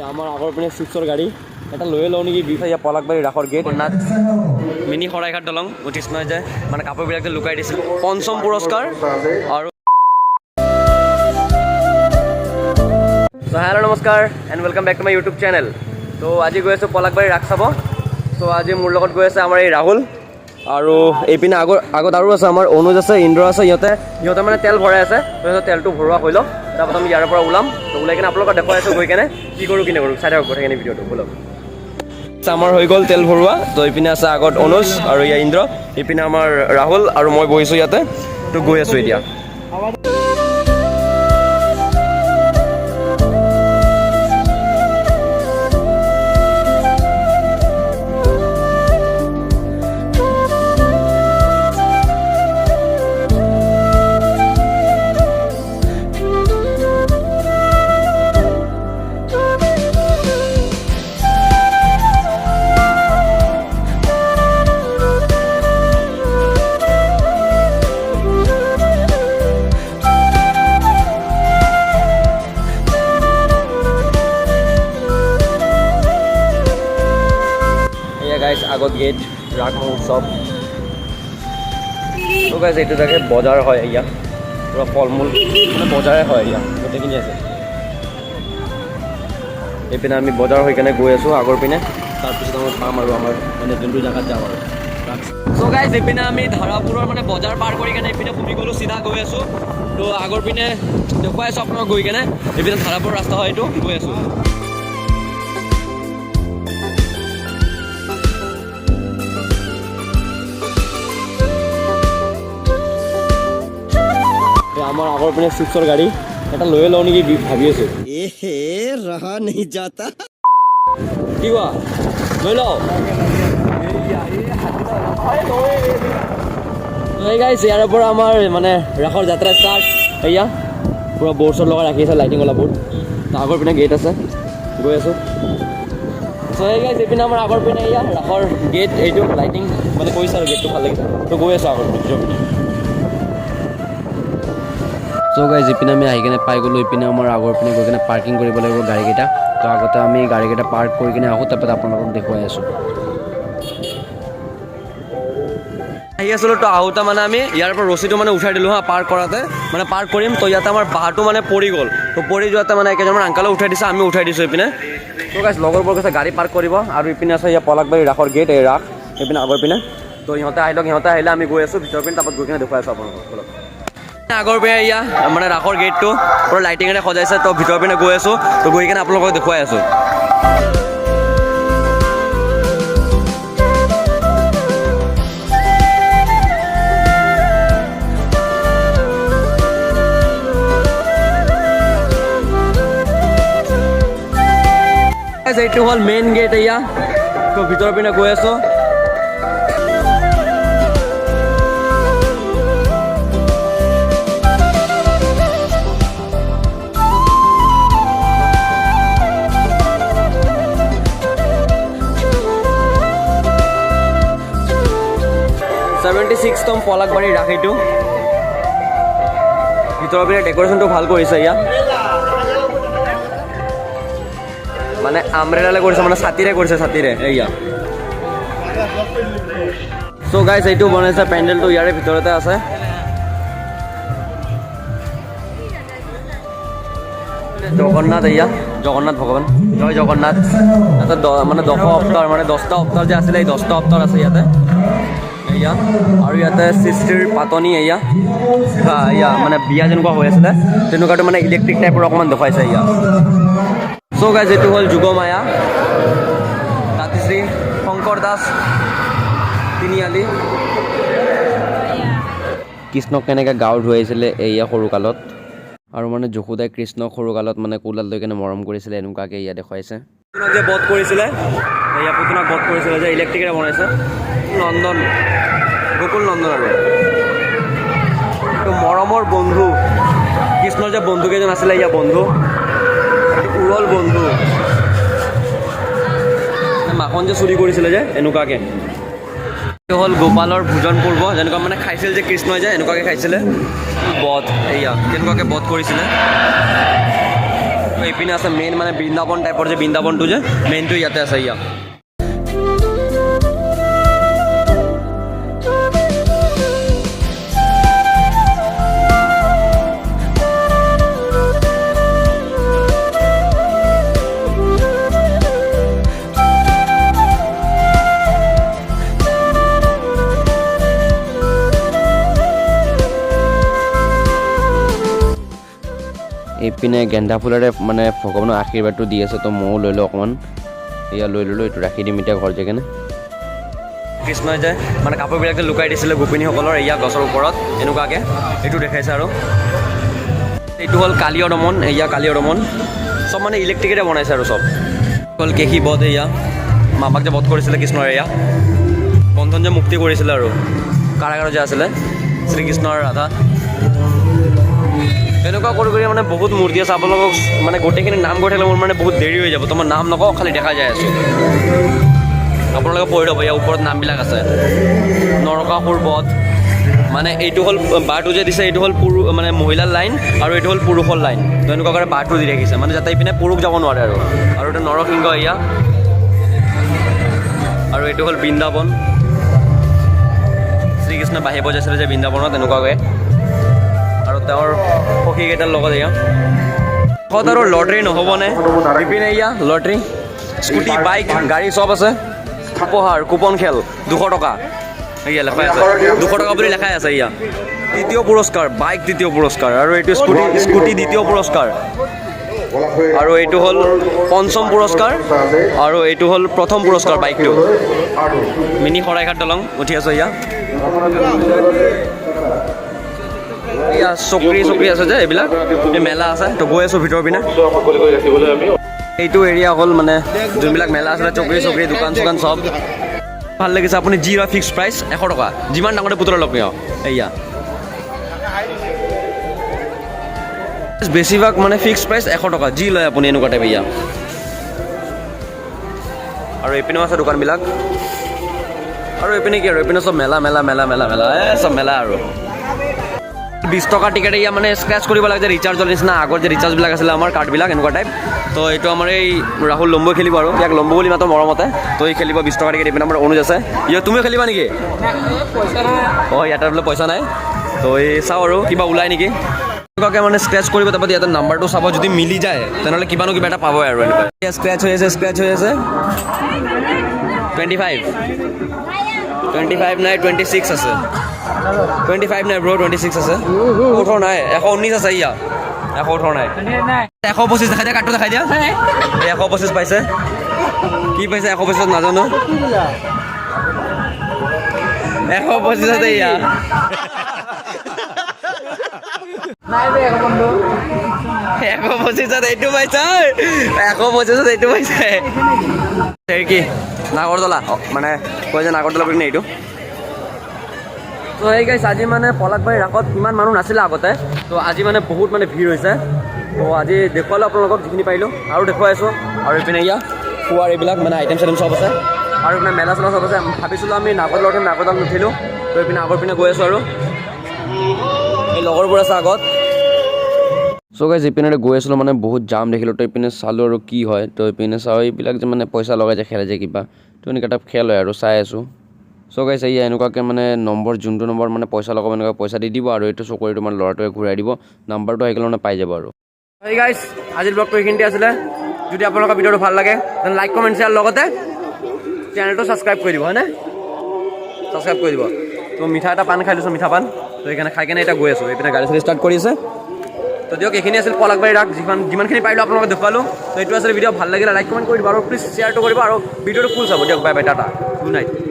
আমাৰ আগৰ পিনে চিপছৰ গাড়ী এটা লৈ লওঁ নেকি বিষয়া পলাকবাৰী ৰাসৰ গেট নাথ মিনি শৰাইঘাট দলং কৃষ্ণই যে মানে কাপোৰবিলাক যে লুকাই দিছিল পঞ্চম পুৰস্কাৰ আৰু হেল্ল' নমস্কাৰ and welcome back to my YouTube channel তো আজি গৈ আছোঁ পলাকবাৰী ৰাস চাব তো আজি মোৰ লগত গৈ আছে আমাৰ এই ৰাহুল আৰু এইপিনে আগত আৰু আছে আমাৰ অনুজ আছে ইন্দ্ৰ আছে সিহঁতে মানে তেল ভৰাই আছে তো সিহঁতে তেলটো ভৰোৱা হৈ লওক তাৰপাছত আমি ইয়াৰ পৰা ওলাম তো ওলাই কিনে আপোনালোকক দেখুৱাই আছোঁ গৈ কেনে কি কৰোঁ কি নকৰোঁ চাই থাকক গোটেইখিনি ভিডিঅ'টো ব'লক আমাৰ হৈ গ'ল তেল ভৰোৱা তো এইপিনে আছে আগত অনুজ আৰু ইয়াৰ ইন্দ্ৰ এইপিনে আমাৰ ৰাহুল আৰু মই বহিছোঁ ইয়াতে তো গৈ আছোঁ এতিয়া গাইজ আগত গেট ৰাস মহোৎসৱ তো গাইজ এইটো জেগা বজাৰ হয় ইয়াত পুৰা ফল মূল মানে বজাৰে হয় ইয়াত গোটেইখিনি আছে এইপিনে আমি বজাৰ হৈ কেনে গৈ আছোঁ আগৰ পিনে তাৰপিছত আমি পাম আৰু আমাৰ মানে যোনটো জেগাত যাম আৰু চ' গাইজ এইপিনে আমি ধাৰাপুৰৰ মানে বজাৰ পাৰ কৰি কেনে এইপিনে ঘূৰি গ'লোঁ চিধা গৈ আছোঁ তো আগৰ পিনে দেখুৱাই আছোঁ আপোনাক গৈ কেনে এইপিনে ধাৰাপুৰ ৰাস্তা হয় এইটো গৈ আছোঁ আমাৰ আগৰ পিনে চিপছৰ গাড়ী এটা লৈ লওঁ নেকি ভাবি আছোঁ ৰহা নেহি যাতা কি কোৱা লৈ লওঁ গাইছ ইয়াৰ পৰা আমাৰ মানে ৰাসৰ যাত্ৰা ষ্টাৰ্ট এয়া পুৰা বৰ্ড চৰ্ড লগাই ৰাখি আছে লাইটিং ওলা বৰ্ড আগৰ পিনে গেট আছে গৈ আছোঁ চ' গাইছ এইপিনে আমাৰ আগৰ পিনে এয়া ৰাসৰ গেট এইটো লাইটিং মানে কৰিছে আৰু গেটটো ভাল লাগিছে তো গৈ আছোঁ আগৰ পিনে চ' গাইজ ইপিনে আমি আহি কিনে পাই গ'লোঁ ইপিনে আমাৰ আগৰ পিনে গৈ কিনে পাৰ্কিং কৰিব লাগিব গাড়ীকেইটা তো আগতে আমি গাড়ীকেইটা পাৰ্ক কৰি কিনে আহোঁ তাৰপিছত আপোনালোকক দেখুৱাই আছোঁ আহি আছিলোঁ তো আহোঁতে মানে আমি ইয়াৰ পৰা ৰছীটো মানে উঠাই দিলোঁ হা পাৰ্ক কৰাতে মানে পাৰ্ক কৰিম তো ইয়াতে আমাৰ বাঁহটো মানে পৰি গ'ল তো পৰি যোৱাতে মানে কেইজনমান আংকালে উঠাই দিছে আমি উঠাই দিছোঁ এইপিনে তো গাইজ লগৰবোৰ কৈছে গাড়ী পাৰ্ক কৰিব আৰু ইপিনে আছে ইয়াৰ পলাকবাৰী ৰাসৰ গেট এই ৰাস এইপিনে আগৰ পিনে তো সিহঁতে আহিলে আমি গৈ আছোঁ ভিতৰ পিনে তাৰপৰা গৈ কিনে দেখুৱাই আছোঁ আপোনালোকক আগৰ পিনে এয়া মানে ৰাসৰ গেটটো পুৰা লাইটিঙেৰে সজাইছে তো ভিতৰ পিনে গৈ আছোঁ তো গৈ কিনে আপোনালোকক দেখুৱাই আছোঁ এইটো হ'ল মেইন গেট এয়া তো ভিতৰ পিনে গৈ আছোঁ 76তম পলাকবাৰী ৰাস এইটো ভিতৰৰ পিনে ডেক'ৰেশ্যনটো ভাল কৰিছে ইয়াত মানে আমব্ৰেলালে কৰিছে মানে ছাতিৰে কৰিছে ছাতিৰে এয়া চ' গাইজ এইটো বনাইছে পেণ্ডেলটো ইয়াৰে ভিতৰতে আছে জগন্নাথ এয়া জগন্নাথ ভগৱান জয় জগন্নাথ তাৰপিছত মানে 10 অৱতাৰ মানে 10টা অৱতাৰ যে আছিলে এই 10টা অৱতাৰ আছে ইয়াতে এয়া আৰু ইয়াতে সৃষ্টিৰ পাতনি এয়া মানে বিয়া যেনেকুৱা হৈ আছিলে তেনেকুৱাটো মানে ইলেক্ট্ৰিক টাইপৰ অকণমান দেখুৱাইছে এয়া চ' গাইজ এইটো হ'ল যুগমায়া তাতিশ্ৰী শংকৰ দাস তিনিআলি কৃষ্ণক কেনেকৈ গাঁও ধুৱাইছিলে এয়া সৰুকালত আৰু মানে যশোদাই কৃষ্ণক সৰুকালত মানে কোলাত লৈ কেনে মৰম কৰিছিলে এনেকুৱাকৈ এয়া দেখুৱাইছে পুতনাক যে বধ কৰিছিলে এয়া পুতনাক বধ কৰিছিলে যে ইলেক্ট্ৰিকেৰে বনাইছে নন্দন গোকুল নন্দন আৰু এইটো মৰমৰ বন্ধু কৃষ্ণৰ যে বন্ধু কেইজন আছিলে এয়া বন্ধু উৰল বন্ধু মাখন যে চুৰি কৰিছিলে যে এনেকুৱাকৈ এইটো হ'ল গোপালৰ ভোজন পূৰ্ব যেনেকুৱা মানে খাইছিল যে কৃষ্ণই যে এনেকুৱাকৈ খাইছিলে বধ এয়া কেনেকুৱাকৈ বধ কৰিছিলে এইপিনে আছে মেইন মানে বৃন্দাবন টাইপৰ যে বৃন্দাবনটো যে মেইনটো ইয়াতে আছে ইয়া এইপিনে গেন্দা ফুলেৰে মানে ভগৱানৰ আশীৰ্বাদটো দি আছে তো ময়ো লৈ লওঁ অকণমান এয়া লৈ ল'লোঁ এইটো ৰাখি দিম এতিয়া ঘৰ জেগেনে কৃষ্ণই যে মানে কাপোৰবিলাক যে লুকাই দিছিলে গোপিনীসকলৰ এয়া গছৰ ওপৰত এনেকুৱাকৈ এইটো দেখাইছে আৰু এইটো হ'ল কালীয় দমন এয়া কালীয় দমন চব মানে ইলেক্ট্ৰিকেৰে বনাইছে আৰু চব হ'ল কেশী বধ এয়া মামাক যে বধ কৰিছিলে কৃষ্ণৰ এয়া বন্ধন যে মুক্তি কৰিছিলে আৰু কাৰাগাৰত যে আছিলে শ্ৰীকৃষ্ণৰ ৰাধা এনেকুৱা কৰি কৰি মানে বহুত মূৰ্তি আছে আপোনালোকক মানে গোটেইখিনি নাম কৈ থাকিলে মোৰ মানে বহুত দেৰি হৈ যাব তো মই নাম নকওঁ খালি দেখা যাই আছোঁ আপোনালোকে পঢ়ি ল'ব ইয়াৰ ওপৰত নামবিলাক আছে নৰকাসুৰ বধ মানে এইটো হ'ল বাৰটো যে দিছে এইটো হ'ল মানে মহিলাৰ লাইন আৰু এইটো হ'ল পুৰুষৰ লাইন তো এনেকুৱা কৰি বাৰটো দি ৰাখিছে মানে যাতে এইপিনে পুৰুষ যাব নোৱাৰে আৰু এইটো নৰসিংহ এয়া আৰু এইটো হ'ল বৃন্দাবন শ্ৰীকৃষ্ণ বাঁহী বজাইছিলে যে বৃন্দাবনত এনেকুৱাকৈ আৰু তেওঁৰ সখীকেইটাৰ লগত এয়া ক'ত আৰু লটাৰী নহ'বনে ইপিনে এয়া লটাৰী স্কুটি বাইক গাড়ী চব আছে উপহাৰ কুপন খেল 200 টকা এয়া লেখাই আছে 200 টকা বুলি লেখাই আছে এয়া তৃতীয় পুৰস্কাৰ বাইক তৃতীয় পুৰস্কাৰ আৰু এইটো স্কুটি দ্বিতীয় পুৰস্কাৰ আৰু এইটো হ'ল পঞ্চম পুৰস্কাৰ আৰু এইটো হ'ল প্ৰথম পুৰস্কাৰ বাইকটো মিনি শৰাইঘাট দলং উঠি আছোঁ এয়া এয়া চকৰি আছে যে এইবিলাক এই মেলা আছে তো গৈ আছোঁ ভিতৰৰ পিনে এইটো এৰিয়া হ'ল মানে যোনবিলাক মেলা আছিলে চকৰি দোকান চোকান চব ভাল লাগিছে আপুনি যি লয় ফিক্স প্ৰাইচ 100 টকা যিমান ডাঙৰতে পুতলা লগ নিয়ক এয়া বেছিভাগ মানে ফিক্স প্ৰাইচ 100 টকা যি লয় আপুনি এনেকুৱা টাইপ এয়া আৰু এইপিনেও আছে দোকানবিলাক আৰু এইপিনে কি আৰু এইপিনে চব মেলা চব মেলা আৰু 20 টকা টিকেট এয়া মানে স্ক্ৰেচ কৰিব লাগে যে ৰিচাৰ্জৰ নিচিনা আগৰ যে ৰিচাৰ্জবিলাক আছিলে আমাৰ কাৰ্ডবিলাক এনেকুৱা টাইপ তো এইটো আমাৰ এই ৰাহুল লম্বই খেলিব আৰু ইয়াক লম্ব বুলি মাত্ৰ মৰমতে তো এই খেলিব 20 টকা টিকেট এইপিনে আমাৰ অনুজ আছে ইয়া তুমিও খেলিবা নেকি অঁ ইয়াতে বোলে পইচা নাই তো এই চাওঁ আৰু কিবা ওলাই নেকি এনেকুৱাকৈ মানে স্ক্ৰেচ কৰিব তাৰপৰা ইয়াতে নাম্বাৰটো চাব যদি মিলি যায় তেনেহ'লে কিবা এটা পাবই আৰু এনেকুৱা স্ক্ৰেচ হৈ আছে 25 নাই 26 আছে 25 নাই ব্ৰ 26 আছে 18 নাই 119 আছে ইয়া 118 নাই 125 দেখাই দিয়া কাৰ্ডটো দেখাই দিয়া 125 পাইছে কি পাইছে 125 নাজানো 125 আছে ইয়া নাই বে 125 এইটো পাইছে 125 এইটো পাইছে কি নাগৰতলা মানে কয় যে নাগৰতলা বুলি এইটো তো এই গাইছ আজি মানে পলাশবাৰী ৰাসত ইমান মানুহ নাছিলে আগতে তো আজি মানে বহুত মানে ভিৰ হৈছে তো আজি দেখুৱালোঁ আপোনালোকক যিখিনি পাৰিলোঁ আৰু দেখুৱাই আছোঁ আৰু এইপিনে এয়া খোৱাৰ এইবিলাক মানে আইটেম চাইটেম চব আছে আৰু এইপিনে মেলা চেলা চব আছে ভাবিছিলোঁ আমি নাগৰতলা নুঠিলোঁ তো এইপিনে আগৰ পিনে গৈ আছোঁ আৰু এই লগৰবোৰ আছে আগত চ' গাইজ এইপিনে গৈ আছিলোঁ মানে বহুত জাম দেখিলোঁ তো এইপিনে চালোঁ আৰু কি হয় তো এইপিনে চাওঁ এইবিলাক যে মানে পইচা লগাই যে খেলে যে কিবা তো এনেকুৱা টাইপ খেল হয় আৰু চাই আছোঁ চ' গাইজ এয়া এনেকুৱাকৈ মানে নম্বৰ যোনটো নম্বৰ মানে পইচা লগাব এনেকুৱা পইচা দি দিব আৰু এইটো চকৰিটো মানে ল'ৰাটোৱে ঘূৰাই দিব নাম্বাৰটো আহি গ'লে মানে পাই যাব আৰু এই গাইজ আজিৰ ব্লগটো এইখিনিতে আছিলে যদি আপোনালোকৰ ভিডিঅ'টো ভাল লাগে তেনে লাইক কমেণ্ট শ্বেয়াৰ লগতে চেনেলটো ছাবস্ক্ৰাইব কৰি দিব হয়নে ছাবস্ক্ৰাইব কৰি দিব তো মিঠা এটা পান খাই লৈছোঁ মিঠা পান তো সেইকাৰণে খাই কেনে এতিয়া গৈ আছোঁ এইপিনে গাড়ী চাড়ী ষ্টাৰ্ট কৰি আছে তো দিয়ক এইখিনি আছিল পলাশবাৰী ৰাস যিমানখিনি পাৰিলোঁ আপোনালোকে দেখুৱালোঁ তো এইটো আছিলে ভিডিঅ' ভাল লাগিলে লাইক কমেণ্ট কৰি দিব আৰু প্লিজ শ্বেয়াৰটো কৰিব আৰু ভিডিঅ'টো ফুল চাব দিয়ক bye bye Tata good night